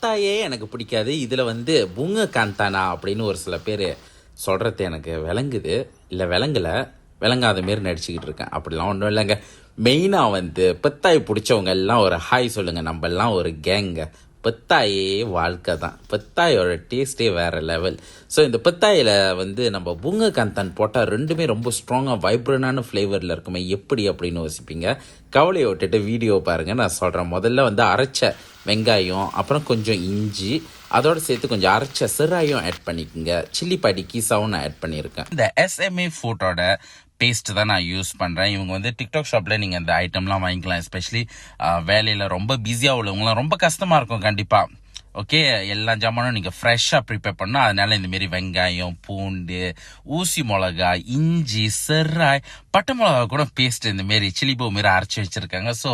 பத்தாயே எனக்கு பிடிக்காது. இதில் வந்து புங்க காந்தானா அப்படின்னு ஒரு சில பேர் சொல்கிறது எனக்கு விளங்குது. இல்லை விளங்கலை, விளங்காத மாரி நடிச்சுக்கிட்டு இருக்கேன். அப்படிலாம் ஒன்றும் இல்லைங்க. மெயினாக வந்து பத்தாய் பிடிச்சவங்க எல்லாம் ஒரு ஹாய் சொல்லுங்கள். நம்ம எல்லாம் ஒரு கேங்க. பத்தாயே வாழ்க்கை தான். பத்தாயோட டேஸ்ட்டே வேறு லெவல். ஸோ இந்த பத்தாயில் வந்து நம்ம புங்க காந்தான் போட்டால் ரெண்டுமே ரொம்ப ஸ்ட்ராங்காக வைப்ரண்டான ஃப்ளேவரில் இருக்குமே, எப்படி அப்படின்னு யோசிப்பீங்க. கவலையை விட்டுட்டு வீடியோ பாருங்கள். நான் சொல்கிறேன். முதல்ல வந்து அரைச்ச வெங்காயம், அப்புறம் கொஞ்சம் இஞ்சி, அதோடு சேர்த்து கொஞ்சம் அரைச்ச சிராயும் ஆட் பண்ணிக்கோங்க. சில்லி பாடி கீசாவும் நான் ஆட் பண்ணியிருக்கேன். இந்த SMA ஃபுட்டோட பேஸ்ட் தான் நான் யூஸ் பண்ணுறேன். இவங்க வந்து டிக்டாக் ஷாப்பில் நீங்கள் இந்த ஐட்டம்லாம் வாங்கிக்கலாம். எஸ்பெஷலி வேலையில் ரொம்ப பிஸியாக உள்ளவங்களாம் ரொம்ப கஷ்டமாக இருக்கும் கண்டிப்பாக. ஓகே, எல்லா ஜாமானும் நீங்கள் ஃப்ரெஷ்ஷாக ப்ரிப்பேர் பண்ணால் அதனால இந்தமாரி வெங்காயம், பூண்டு, ஊசி மிளகா, இஞ்சி, செர்ராய், பட்டை மிளகா கூட பேஸ்ட் இந்தமாரி சில்லிபோ மாரி அரைச்சி வச்சுருக்காங்க. ஸோ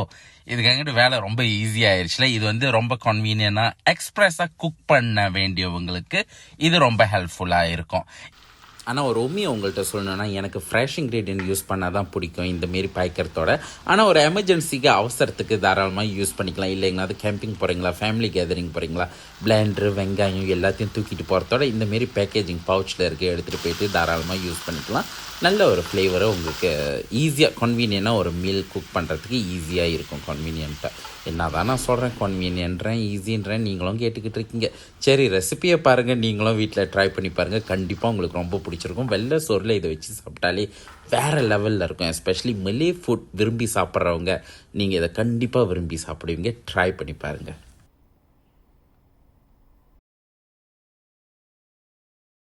இதுக்காங்கிட்டு வேலை ரொம்ப ஈஸியாகிடுச்சுல. இது வந்து ரொம்ப கன்வீனியனாக எக்ஸ்ப்ரெஸ்ஸாக குக் பண்ண வேண்டியவங்களுக்கு இது ரொம்ப ஹெல்ப்ஃபுல்லாக இருக்கும். ஆனால் ஒரு உண்மையை உங்கள்கிட்ட சொல்லணுன்னா, எனக்கு ஃப்ரெஷ் இன்க்ரீடியன்ட் யூஸ் பண்ணால் தான் பிடிக்கும் இந்தமாரி பாய்க்கிறதோட. ஆனால் ஒரு எமர்ஜென்சிக்கு அவசரத்துக்கு தாராளமாக யூஸ் பண்ணிக்கலாம். இல்லைங்களா, அது கேம்பிங் போகிறீங்களா, ஃபேமிலி கேதரிங் போகிறீங்களா, பிளெண்டரு, வெங்காயம் எல்லாத்தையும் தூக்கிட்டு போகிறதோட இந்தமாரி பேக்கேஜிங் பவுச்சில் இருக்க எடுத்துகிட்டு போயிட்டு தாராளமாக யூஸ் பண்ணிக்கலாம். நல்ல ஒரு ஃப்ளேவரை உங்களுக்கு ஈஸியாக கன்வீனியனாக ஒரு மீல் குக் பண்ணுறதுக்கு ஈஸியாக இருக்கும். கன்வீனியன்ட்டாக என்ன தான் நான் சொல்கிறேன், கன்வீனியன்றேன், ஈஸின்றேன், நீங்களும் கேட்டுக்கிட்டு இருக்கீங்க. சரி, ரெசிப்பியை பாருங்கள், நீங்களும் வீட்டில் ட்ரை பண்ணி பாருங்கள். கண்டிப்பாக உங்களுக்கு ரொம்ப பிடிச்சிருக்கும். வெள்ளை சோறில் இதை வச்சு சாப்பிட்டாலே வேறு லெவலில் இருக்கும். எஸ்பெஷலி மலே ஃபுட் விரும்பி சாப்பிட்றவங்க நீங்கள் இதை கண்டிப்பாக விரும்பி சாப்பிடுவீங்க. ட்ரை பண்ணி பாருங்கள்.